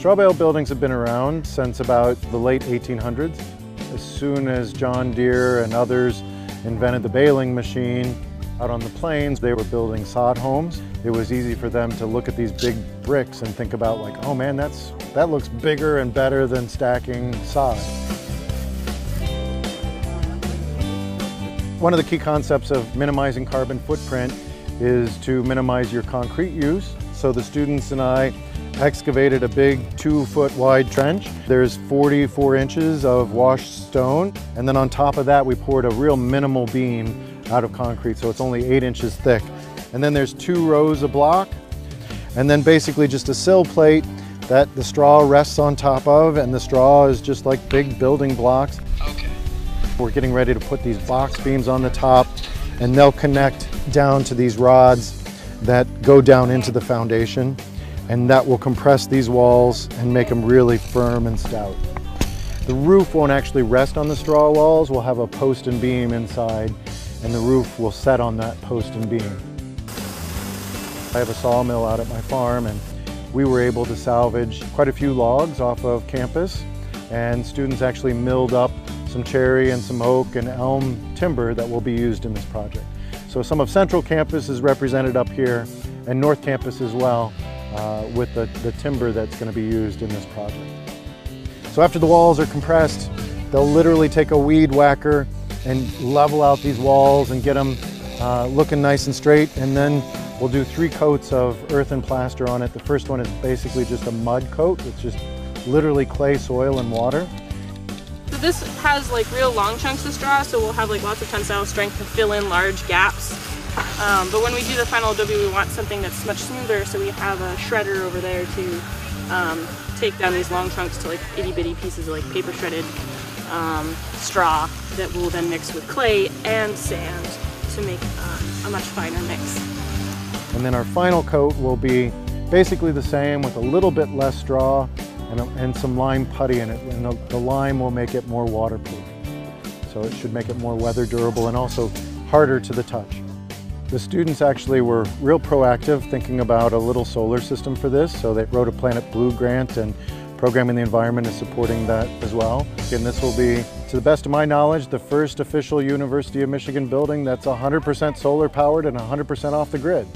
Straw bale buildings have been around since about the late 1800s. As soon as John Deere and others invented the baling machine out on the plains, they were building sod homes. It was easy for them to look at these big bricks and think about like, oh man, that looks bigger and better than stacking sod. One of the key concepts of minimizing carbon footprint is to minimize your concrete use. So the students and I excavated a big 2-foot wide trench. There's 44 inches of washed stone. And then on top of that, we poured a real minimal beam out of concrete. So it's only 8 inches thick. And then there's 2 rows of block. And then basically just a sill plate that the straw rests on top of. And the straw is just like big building blocks. Okay. We're getting ready to put these box beams on the top, and they'll connect down to these rods that go down into the foundation, and that will compress these walls and make them really firm and stout. The roof won't actually rest on the straw walls. We'll have a post and beam inside, and the roof will set on that post and beam. I have a sawmill out at my farm, and we were able to salvage quite a few logs off of campus, and students actually milled up some cherry and some oak and elm timber that will be used in this project. So some of Central Campus is represented up here, and North Campus as well, with the timber that's going to be used in this project. So after the walls are compressed, they'll literally take a weed whacker and level out these walls and get them looking nice and straight, and then we'll do 3 coats of earth and plaster on it. The first one is basically just a mud coat. It's just literally clay, soil, and water. So this has like real long chunks of straw, so we'll have like lots of tensile strength to fill in large gaps. But when we do the final adobe, we want something that's much smoother, so we have a shredder over there to take down these long chunks to like itty bitty pieces of like paper shredded straw that will then mix with clay and sand to make a much finer mix. And then our final coat will be basically the same with a little bit less straw and some lime putty in it, and the lime will make it more waterproof. So it should make it more weather durable and also harder to the touch. The students actually were real proactive thinking about a little solar system for this, so they wrote a Planet Blue grant, and Programming the Environment is supporting that as well. And this will be, to the best of my knowledge, the first official University of Michigan building that's 100% solar powered and 100% off the grid.